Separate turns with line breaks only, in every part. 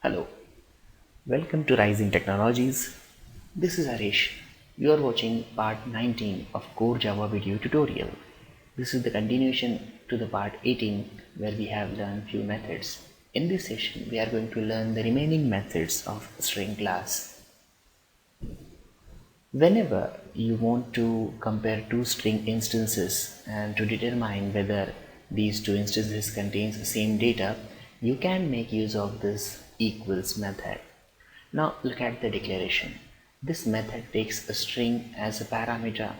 Hello, welcome to Rising Technologies. This is Harish. You are watching part 19 of Core Java video tutorial. This is the continuation to the part 18 where we have learned few methods. In this session, we are going to learn the remaining methods of string class. Whenever you want to compare two string instances and to determine whether these two instances contains the same data, you can make use of this equals method. Now look at the declaration. This method takes a string as a parameter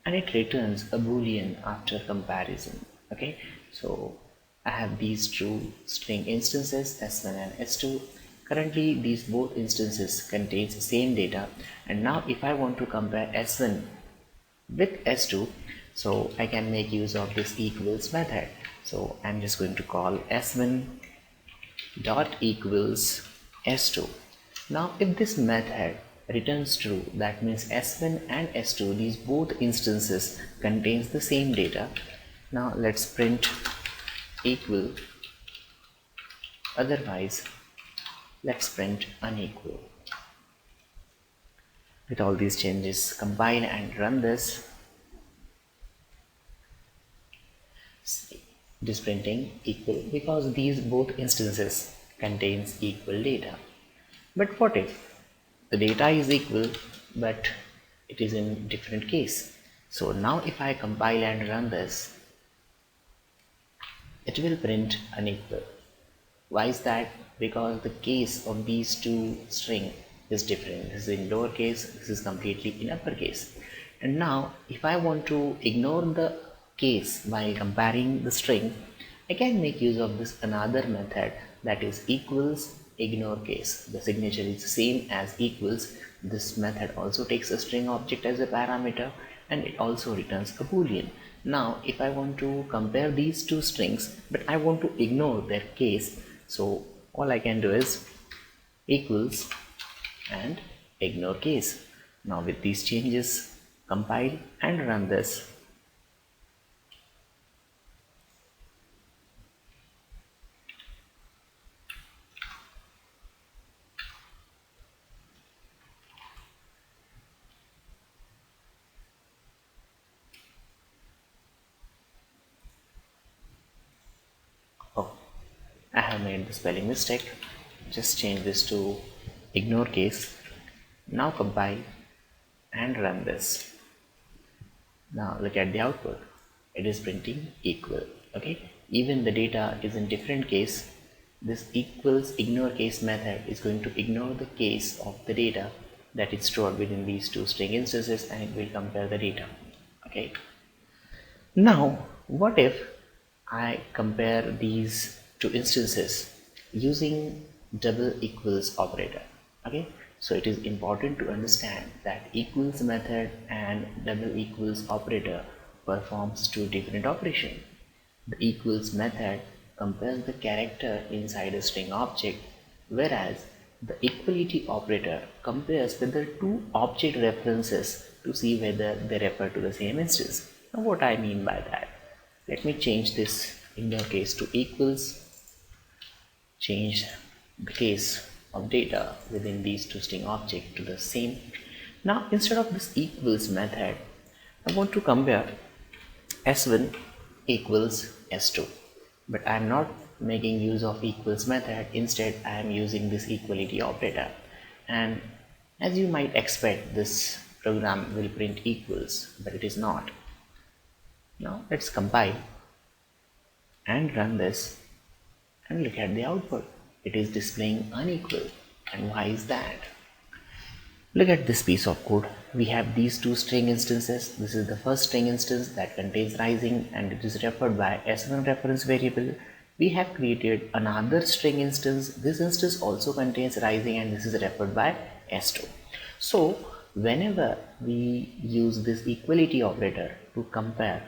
and it returns a boolean after comparison. Okay, so I have these two string instances s1 and s2. Currently these both instances contains same data, and now if I want to compare s1 with s2, so I can make use of this equals method. So I'm just going to call s1 dot equals s2. Now if this method returns true, that means s1 and s2, these both instances contains the same data. Now let's print equal, otherwise let's print unequal. With all these changes, compile and run this. It is printing equal because these both instances contains equal data. But what if the data is equal but it is in different case? So now if I compile and run this, it will print unequal. Why is that? Because the case of these two string is different. This is in lowercase, this is completely in uppercase. And now if I want to ignore the case while comparing the string, I can make use of this another method, that is equals ignore case. The signature is the same as equals. This method also takes a string object as a parameter and it also returns a boolean. Now if I want to compare these two strings but I want to ignore their case, so all I can do is equals and ignore case. Now with these changes, compile and run this. Oh, I have made the spelling mistake. Just change this to ignore case. Now compile and run this. Now look at the output. It is printing equal. Okay, even the data is in different case. This equals ignore case method is going to ignore the case of the data that is stored within these two string instances and it will compare the data. Okay, now what if I compare these two instances using double equals operator? Okay, so it is important to understand that equals method and double equals operator performs two different operations. The equals method compares the character inside a string object, whereas the equality operator compares whether two object references to see whether they refer to the same instance. Now what I mean by that? Let me change this ignore case to equals, change the case of data within these two string objects to the same. Now instead of this equals method, I want to compare s1 equals s2, but I am not making use of equals method. Instead I am using this equality operator, and as you might expect, this program will print equals, but it is not. Now let's compile and run this and look at the output. It is displaying unequal. And why is that? Look at this piece of code. We have these two string instances. This is the first string instance that contains rising and it is referred by s1 reference variable. We have created another string instance. This instance also contains rising and this is referred by s2. So whenever we use this equality operator to compare,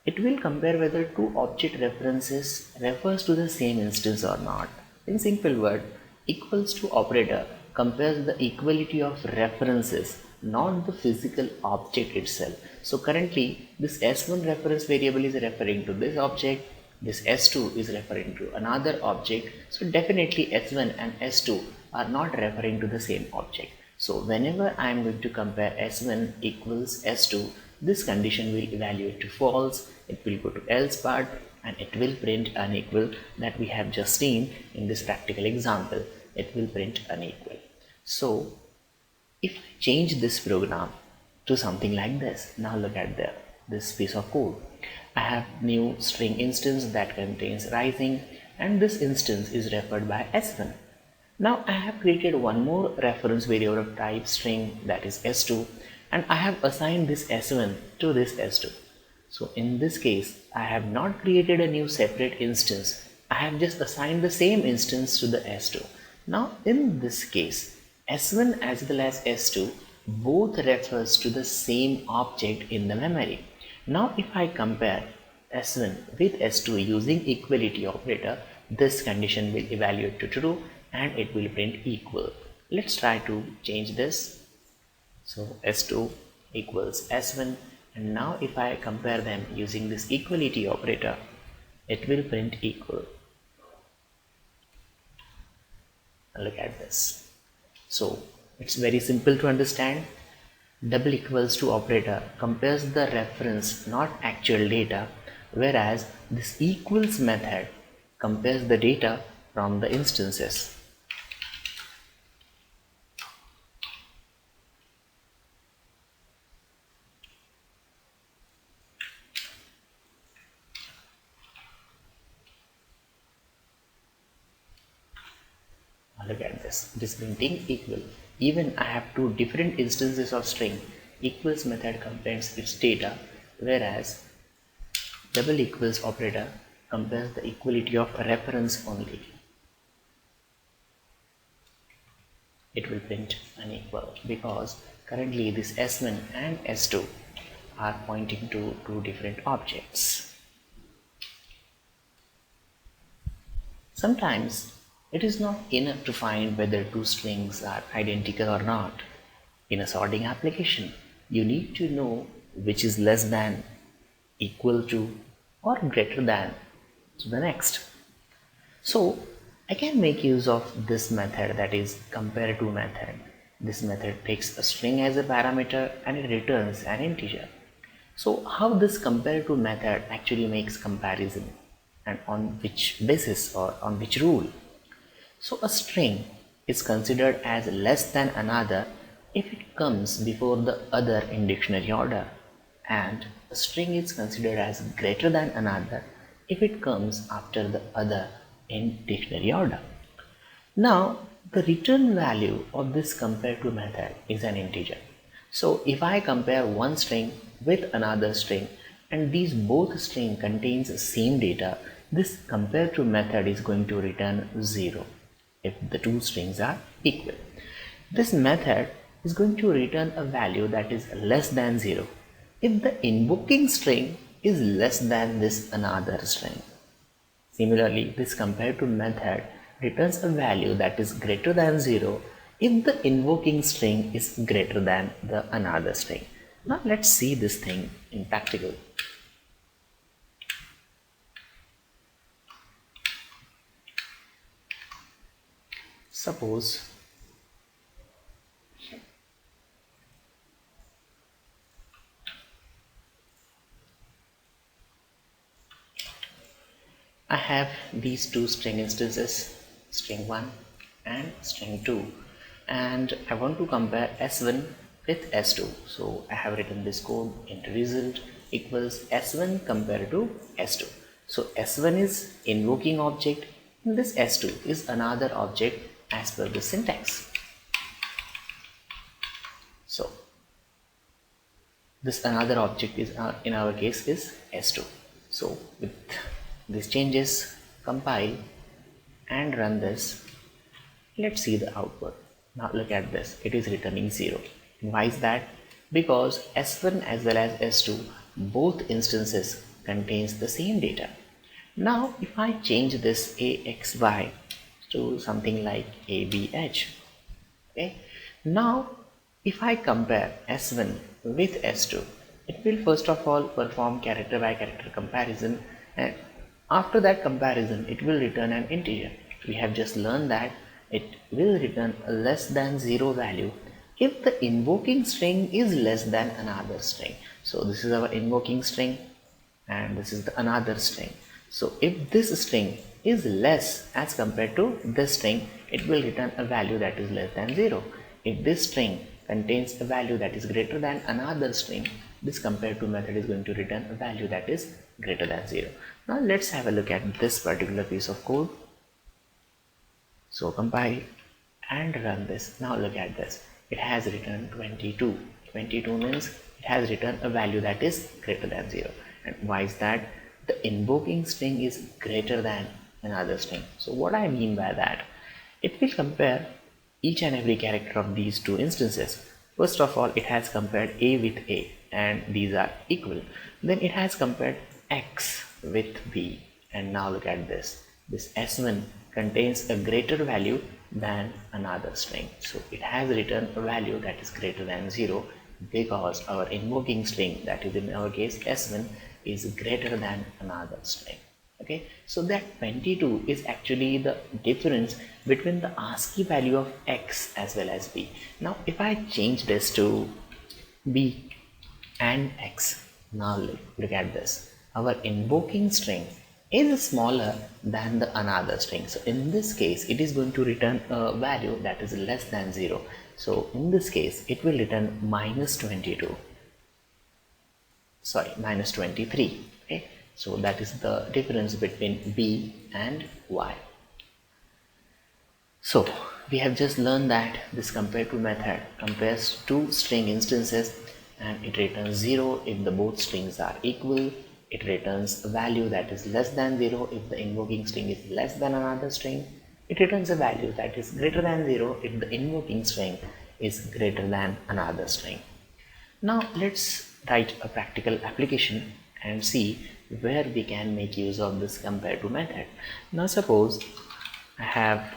it will compare whether two object references refers to the same instance or not. In simple word, equals to operator compares the equality of references, not the physical object itself. So currently this s1 reference variable is referring to this object this S2 is referring to another object, so definitely S1 and S2 are not referring to the same object. So whenever I am going to compare S1 equals S2, this condition will evaluate to false, it will go to else part, and it will print unequal that we have just seen in this practical example. It will print unequal. So if I change this program to something like this, now look at this piece of code. I have new string instance that contains rising, and this instance is referred by S1. Now I have created one more reference variable of type string, that is S2, and I have assigned this S1 to this S2. So in this case, I have not created a new separate instance. I have just assigned the same instance to the S2. Now in this case, S1 as well as S2 both refers to the same object in the memory. Now if I compare S1 with S2 using equality operator, this condition will evaluate to true and it will print equal. Let's try to change this. So S2 equals S1, and now if I compare them using this equality operator, it will print equal. Look at this. So it's very simple to understand. Double equals to operator compares the reference, not actual data, whereas this equals method compares the data from the instances. Look at this, it is printing equal. Even I have two different instances of string. Equals method compares its data, whereas double equals operator compares the equality of reference only. It will print unequal because currently this S1 and S2 are pointing to two different objects. Sometimes it is not enough to find whether two strings are identical or not. In a sorting application, you need to know which is less than, equal to, or greater than to the next. So I can make use of this method, that is Compareto method. This method takes a string as a parameter and it returns an integer. So how this Compareto method actually makes comparison, and on which basis or on which rule? So a string is considered as less than another if it comes before the other in dictionary order, and a string is considered as greater than another if it comes after the other in dictionary order. Now the return value of this Compareto method is an integer. So if I compare one string with another string and these both string contains the same data, this Compareto method is going to return 0 if the two strings are equal. This method is going to return a value that is less than 0 if the invoking string is less than this another string. Similarly, this Compareto method returns a value that is greater than 0 if the invoking string is greater than the another string. Now let's see this thing in practical. Suppose I have these two string instances, string 1 and string 2, and I want to compare S1 with S2. So I have written this code into result equals S1 compared to S2. So S1 is invoking object and this S2 is another object as per the syntax. So this another object is in our case is S2. So with these changes, compile and run this. Let's see the output. Now look at this, it is returning 0. Why is that? Because S1 as well as S2 both instances contains the same data. Now if I change this AXY to something like ABH, okay, now if I compare S1 with S2, it will first of all perform character by character comparison, and After that comparison, it will return an integer. We have just learned that it will return a less than 0 value if the invoking string is less than another string. So this is our invoking string and this is the another string. So if this string is less as compared to this string, it will return a value that is less than 0. If this string contains a value that is greater than another string, this compareTo method is going to return a value that is greater than 0. Now let's have a look at this particular piece of code. So compile and run this. Now look at this. It has returned 22. 22 means it has returned a value that is greater than 0. And why is that? The invoking string is greater than another string. So what I mean by that? It will compare each and every character of these two instances. First of all, it has compared A with A and these are equal. Then it has compared X with B. And now look at this. This S1 contains a greater value than another string. So it has returned a value that is greater than 0 because our invoking string, that is in our case S1, is greater than another string. Okay, so that 22 is actually the difference between the ASCII value of X as well as B. Now if I change this to B and X, now look at this. Our invoking string is smaller than the another string. So in this case, it is going to return a value that is less than 0. So in this case, it will return minus 22. Sorry, minus 23. Okay, so that is the difference between B and Y. So we have just learned that this compareTo method compares two string instances and it returns 0 if the both strings are equal. It returns a value that is less than 0 if the invoking string is less than another string. It returns a value that is greater than 0 if the invoking string is greater than another string. Now let's write a practical application and see where we can make use of this compareTo method. Now suppose I have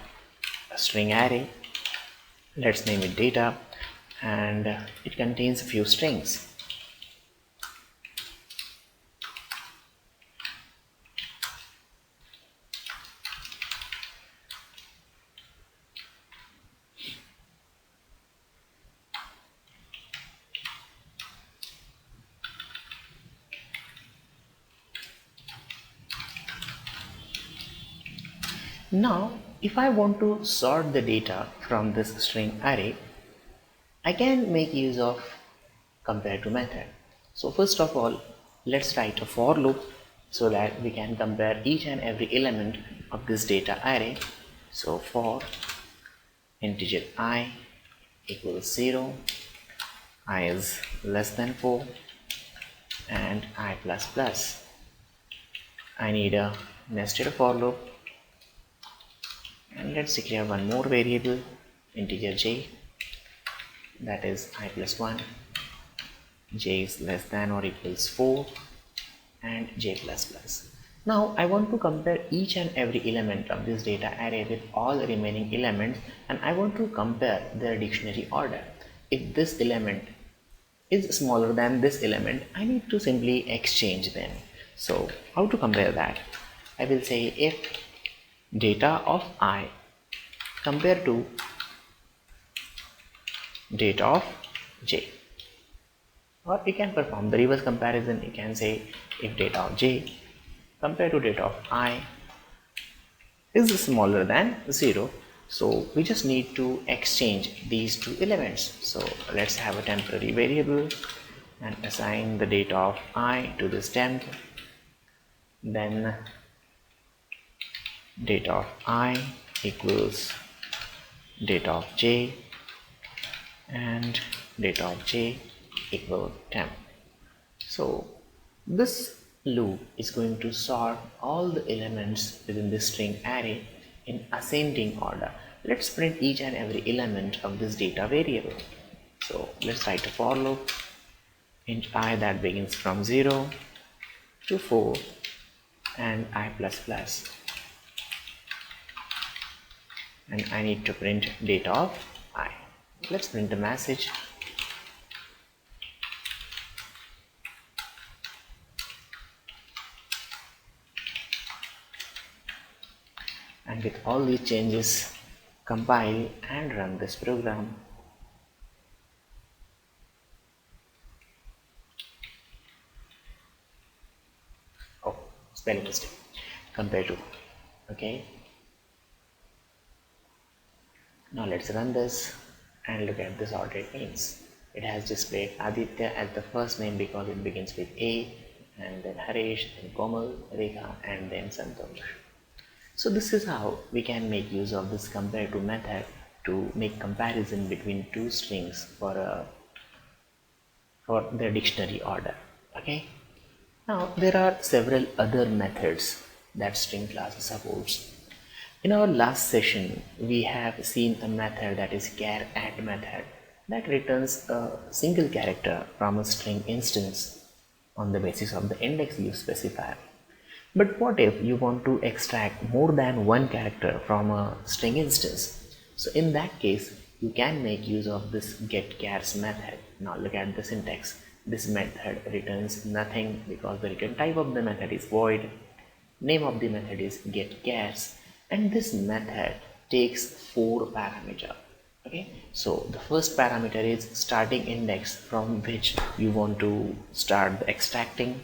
a string array, let's name it data, and it contains a few strings. Now, if I want to sort the data from this string array, I can make use of compareTo method. So first of all, let's write a for loop so that we can compare each and every element of this data array. So for integer I equals 0, I is less than 4, and I plus plus. I need a nested for loop. And let's declare one more variable, integer j, that is I plus 1, j is less than or equals 4, and j plus plus. Now I want to compare each and every element of this data array with all the remaining elements, and I want to compare their dictionary order. If this element is smaller than this element, I need to simply exchange them. So how to compare that? I will say if data of I compared to data of j, or you can perform the reverse comparison. You can say if data of j compared to data of I is smaller than 0, so we just need to exchange these two elements. So let's have a temporary variable and assign the data of I to this temp, then data of I equals data of j and data of j equal temp. So this loop is going to sort all the elements within this string array in ascending order. Let's print each and every element of this data variable. So let's write a for loop, int I that begins from 0 to 4 and I plus plus. And I need to print data of I. Let's print the message. And with all these changes, compile and run this program. Oh, spelling mistake. Compareto. Okay. Now let's run this and look at this what it means. It has displayed Aditya as the first name because it begins with A, and then Harish, then Komal, Rekha, and then Santosh. So this is how we can make use of this compare-to method to make comparison between two strings for their dictionary order. Okay. Now there are several other methods that string class supports. In our last session, we have seen a method that is char add method that returns a single character from a string instance on the basis of the index you specify. But what if you want to extract more than one character from a string instance? So in that case, you can make use of this getChars method. Now look at the syntax. This method returns nothing because the return type of the method is void. Name of the method is getChars, and this method takes 4 parameters. Okay, so the first parameter is starting index from which you want to start the extracting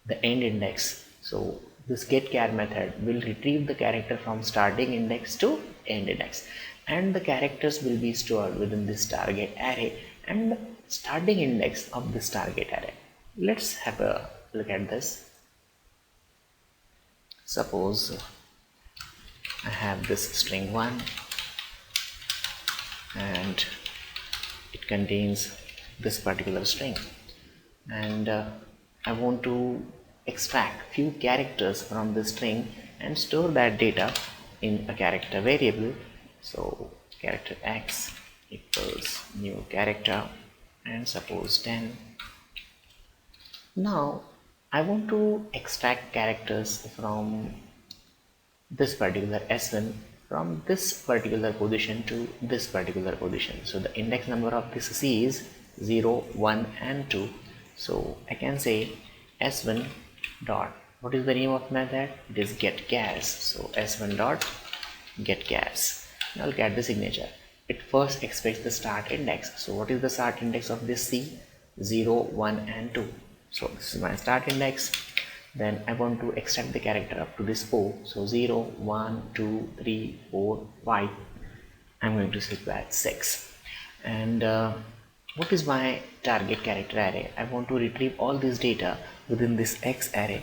the end index. So this getChar method will retrieve the character from starting index to end index, and the characters will be stored within this target array and the starting index of this target array. Let's have a look at this. Suppose I have this string 1 and it contains this particular string, and I want to extract few characters from this string and store that data in a character variable. So character x equals new character and suppose 10. Now I want to extract characters from this particular S1 from this particular position to this particular position. So the index number of this C is 0, 1 and 2. So I can say S1 dot, what is the name of method? It is getChars. So S1 dot getChars. Now look at the signature. It first expects the start index. So what is the start index of this C? 0, 1 and 2. So this is my start index. Then I want to extract the character up to this O. So 0, 1, 2, 3, 4, 5. I'm going to set that 6. And what is my target character array? I want to retrieve all this data within this X array.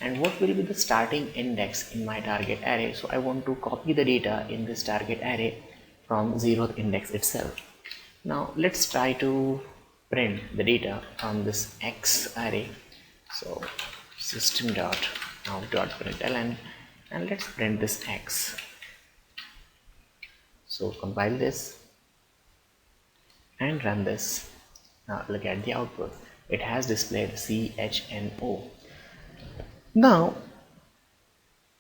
And what will be the starting index in my target array? So I want to copy the data in this target array from 0th index itself. Now let's try to print the data from this X array. So system.out.println, and let's print this X. So compile this and run this. Now look at the output. It has displayed CHNO. Now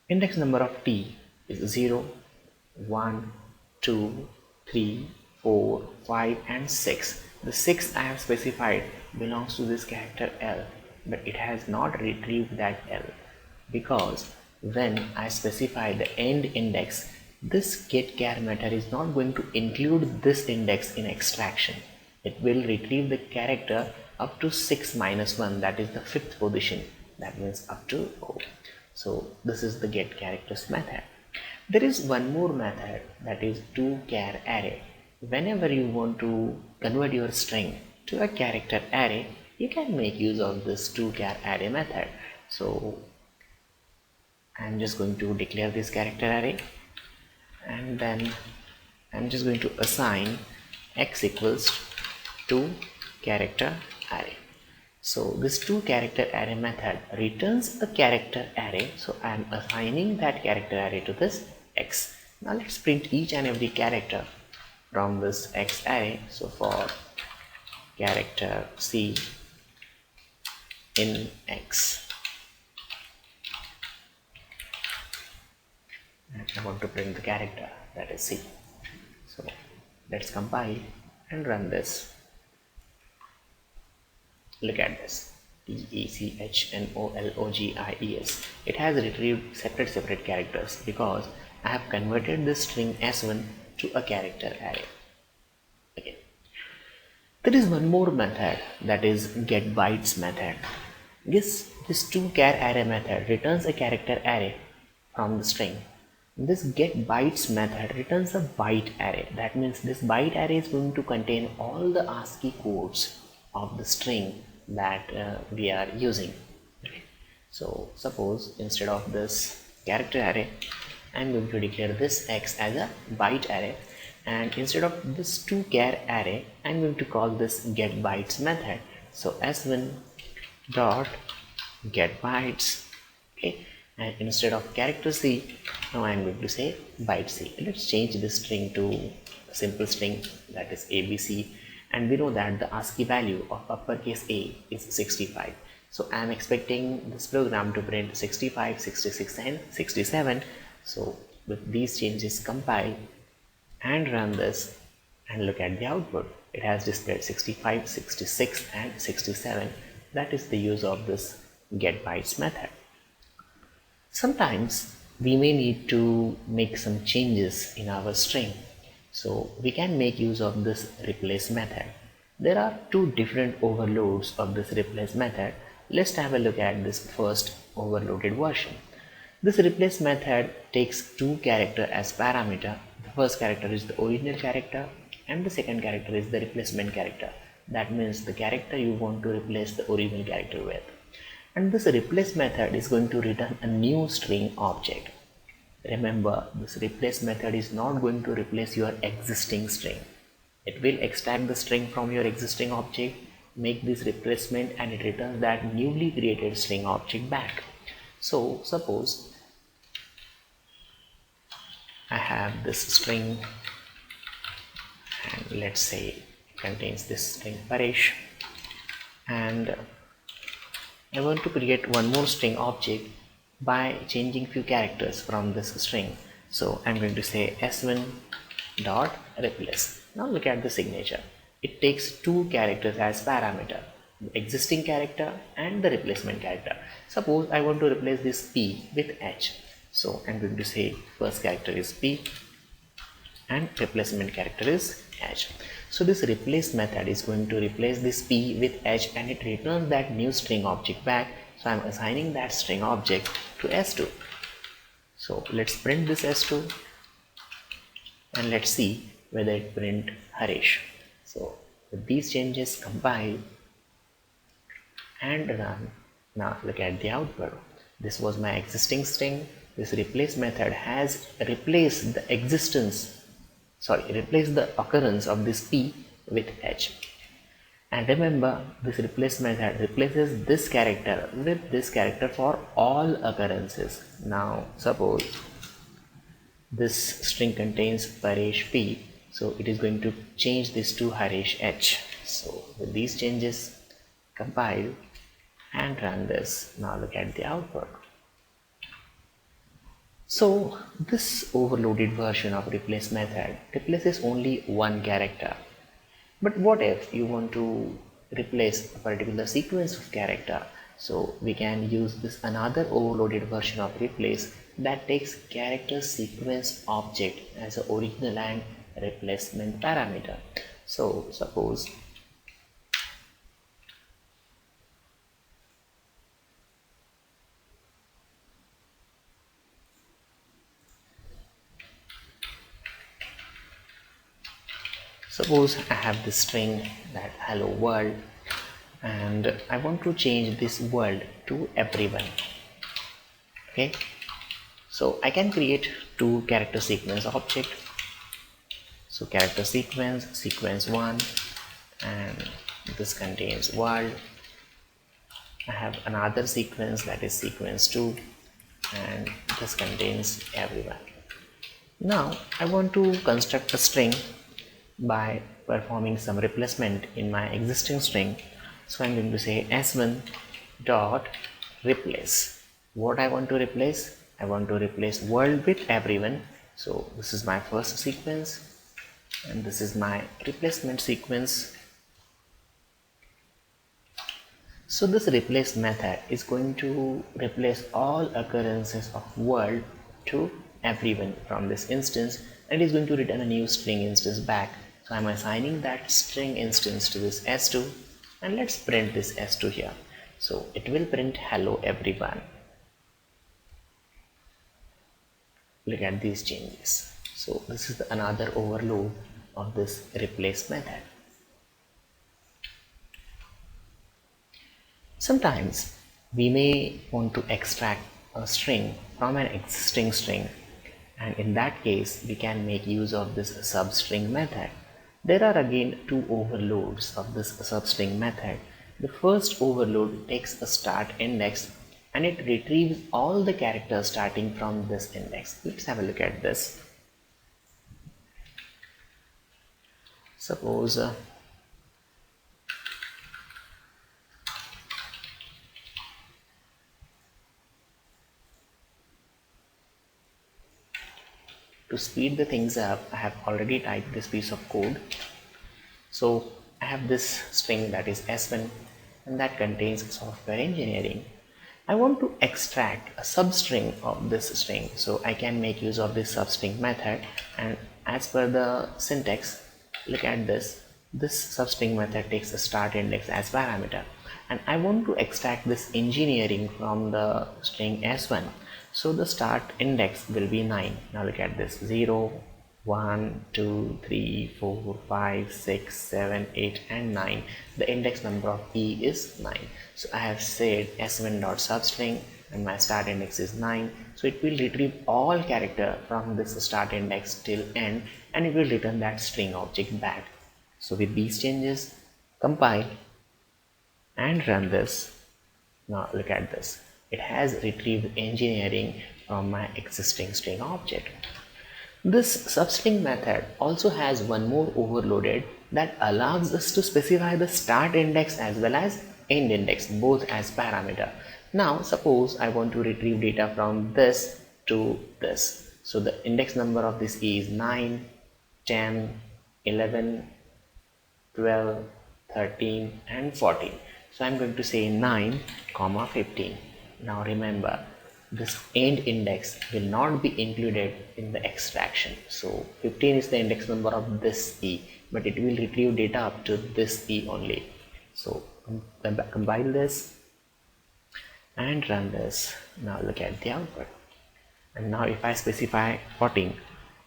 index number of T is 0, 1, 2, 3, 4, 5 and 6. The 6 I have specified belongs to this character L, but it has not retrieved that L because when I specify the end index, this getChar method is not going to include this index in extraction. It will retrieve the character up to 6 minus 1, that is the 5th position, that means up to O. So this is the getCharacters method. There is one more method, that is toCharArray. Whenever you want to convert your string to a character array, you can make use of this toCharArray method. So I'm just going to declare this character array, and then I'm just going to assign x equals to character array. So this toCharacter array method returns a character array. So I'm assigning that character array to this x. Now let's print each and every character from this x array. So for character C in x, and I want to print the character, that is C. So let's compile and run this. Look at this, TECHNOLOGIES. It has retrieved separate characters because I have converted this string s1 to a character array. Okay. There is one more method, that is getBytes method. This toChar array method returns a character array from the string. This getBytes method returns a byte array. That means this byte array is going to contain all the ASCII codes of the string that we are using. Okay. So suppose instead of this character array, I am going to declare this x as a byte array, and instead of this toChar array, I am going to call this getBytes method. So s1 dot getBytes. Okay, and instead of character C, now I am going to say byte C. Let's change this string to a simple string, that is ABC, and we know that the ASCII value of uppercase A is 65. So I am expecting this program to print 65, 66 and 67. So with these changes, compile and run this and look at the output. It has displayed 65, 66 and 67. That is the use of this getBytes method. Sometimes we may need to make some changes in our string, so we can make use of this replace method. There are two different overloads of this replace method. Let's have a look at this first overloaded version. This replace method takes two characters as parameter. The first character is the original character and the second character is the replacement character. That means the character you want to replace the original character with. And this replace method is going to return a new string object. Remember, this replace method is not going to replace your existing string. It will extract the string from your existing object, make this replacement, and it returns that newly created string object back. So suppose I have this string, and let's say it contains this string Paresh, and I want to create one more string object by changing few characters from this string. So I'm going to say s1 dot replace. Now look at the signature. It takes two characters as parameter, the existing character and the replacement character. Suppose I want to replace this P with H. So I'm going to say first character is P and replacement character is H. So this replace method is going to replace this P with H and it returns that new string object back. So I'm assigning that string object to S2. So let's print this S2 and let's see whether it print Harish. So with these changes, compile and run. Now look at the output. This was my existing string. This replace method has replaced the replace the occurrence of this P with H. And remember, this replace method replaces this character with this character for all occurrences. Now suppose this string contains Paresh P, so it is going to change this to Harish H. So with these changes, compile and run this. Now look at the output. So this overloaded version of replace method replaces only one character. But what if you want to replace a particular sequence of character? So we can use this another overloaded version of replace that takes character sequence object as the original and replacement parameter. So suppose I have this string that hello world and I want to change this world to everyone. Okay, so I can create two character sequence object. So character sequence 1, and this contains world. I have another sequence that is sequence 2 and this contains everyone. Now I want to construct a string by performing some replacement in my existing string. So I'm going to say s1 dot replace. What I want to replace? I want to replace world with everyone. So this is my first sequence and this is my replacement sequence. So this replace method is going to replace all occurrences of world to everyone from this instance, and it is going to return a new string instance back. So I'm assigning that string instance to this s2, and let's print this s2 here. So it will print hello everyone. Look at these changes. So this is another overload of this replace method. Sometimes we may want to extract a string from an existing string, and in that case we can make use of this substring method. There are again two overloads of this substring method. The first overload takes a start index and it retrieves all the characters starting from this index. Let's have a look at this. Suppose to speed the things up, I have already typed this piece of code. So I have this string that is S1 and that contains software engineering. I want to extract a substring of this string, so I can make use of this substring method, and as per the syntax, look at this. This substring method takes a start index as parameter, and I want to extract this engineering from the string S1. So the start index will be 9. Now look at this: 0, 1, 2, 3, 4, 5, 6, 7, 8 and 9. The index number of E is 9. So I have said s1.substring and my start index is 9. So it will retrieve all character from this start index till end, and it will return that string object back. So with these changes, compile and run this. Now look at this. It has retrieved engineering from my existing string object. This substring method also has one more overloaded that allows us to specify the start index as well as end index, both as parameter. Now suppose I want to retrieve data from this to this. So the index number of this E is 9, 10, 11, 12, 13 and 14. So I'm going to say 9, 15. Now remember, this end index will not be included in the extraction. So 15 is the index number of this E, but it will retrieve data up to this E only. So compile this and run this. Now look at the output. And now if I specify 14,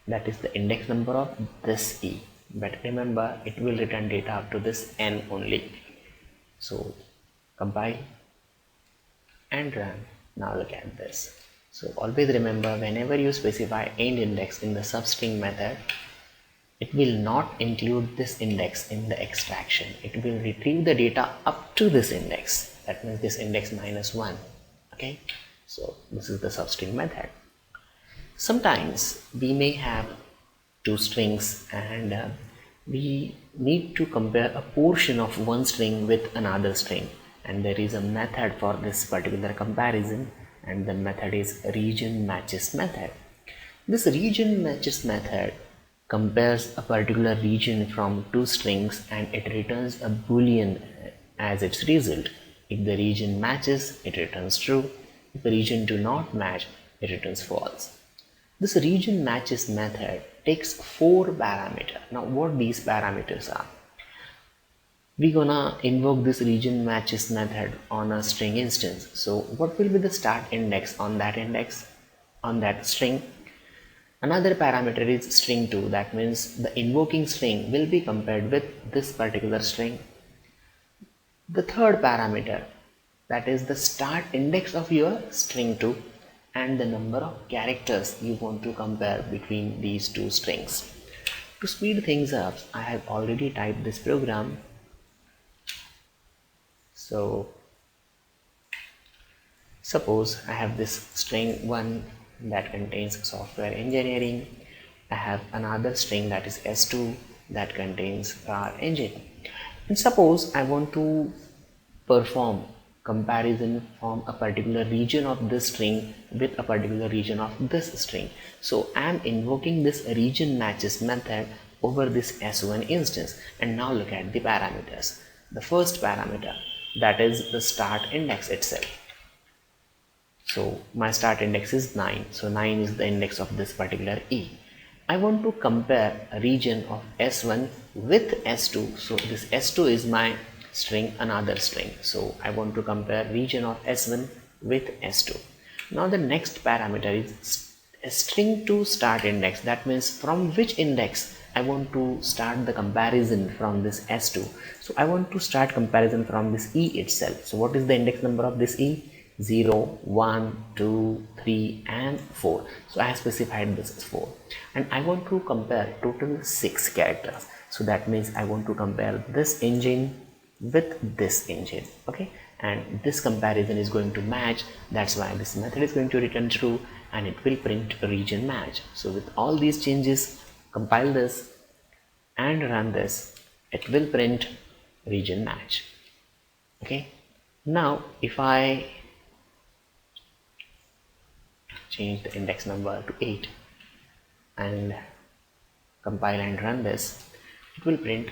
that is the index number of this E, but remember it will return data up to this N only. So compile and run. Now look at this. So always remember, whenever you specify end index in the substring method, it will not include this index in the extraction. It will retrieve the data up to this index. That means this index minus 1. Okay, so this is the substring method. Sometimes we may have two strings and we need to compare a portion of one string with another string, and there is a method for this particular comparison, and the method is regionMatches method. This regionMatches method compares a particular region from two strings and it returns a boolean as its result. If the region matches, it returns true. If the region do not match, it returns false. This regionMatches method takes 4 parameters. Now what these parameters are? We're gonna invoke this regionMatches method on a string instance. So what will be the start index on that string? Another parameter is string 2. That means the invoking string will be compared with this particular string. The third parameter, that is the start index of your string 2, and the number of characters you want to compare between these two strings. To speed things up, I have already typed this program. So suppose I have this string 1 that contains software engineering. I have another string that is S2 that contains car engine. And suppose I want to perform comparison from a particular region of this string with a particular region of this string. So I am invoking this regionMatches method over this S1 instance, and now look at the parameters. The first parameter, that is the start index itself. So my start index is 9. So 9 is the index of this particular E. I want to compare a region of S1 with S2. So this S2 is my string, another string. So I want to compare region of S1 with S2. Now the next parameter is a string to start index. That means from which index I want to start the comparison from this S2. So I want to start comparison from this E itself. So what is the index number of this E? 0, 1, 2, 3 and 4. So I have specified this as 4 and I want to compare total 6 characters. So that means I want to compare this engine with this engine, okay, and this comparison is going to match. That's why this method is going to return true and it will print region match. So with all these changes, compile this and run this, it will print region match. Okay, now if I change the index number to 8 and compile and run this, it will print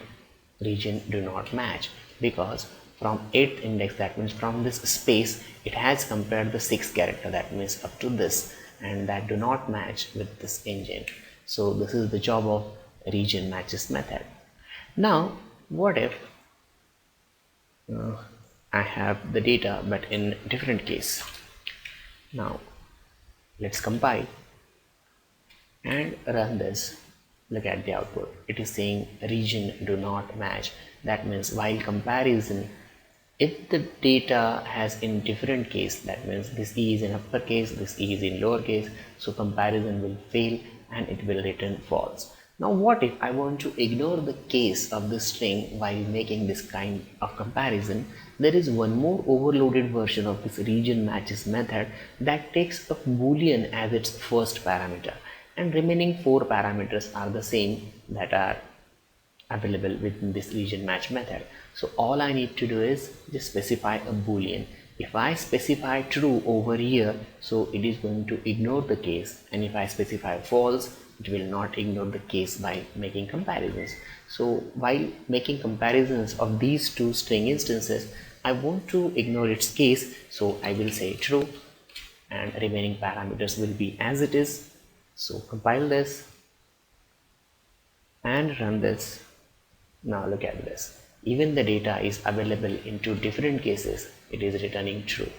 region do not match, because from 8th index, that means from this space, it has compared the 6 character, that means up to this, and that do not match with this engine. So this is the job of region matches method. Now what if I have the data but in different case? Now let's compile and run this. Look at the output. It is saying region do not match. That means while comparison, if the data has in different case, that means this E is in uppercase, this E is in lowercase, so comparison will fail and it will return false. Now what if I want to ignore the case of this string while making this kind of comparison? There is one more overloaded version of this region matches method that takes a boolean as its first parameter, and remaining 4 parameters are the same that are available within this region match method. So all I need to do is just specify a boolean. If I specify true over here, so it is going to ignore the case, and if I specify false, it will not ignore the case by making comparisons. So while making comparisons of these two string instances, I want to ignore its case, so I will say true and remaining parameters will be as it is. So compile this and run this. Now look at this. Even the data is available in 2 different cases, it is returning true.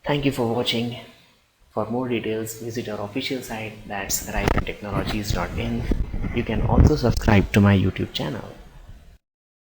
Thank you for watching. For more details, visit our official site, that's horizon technologies.in. You can also subscribe to my YouTube channel.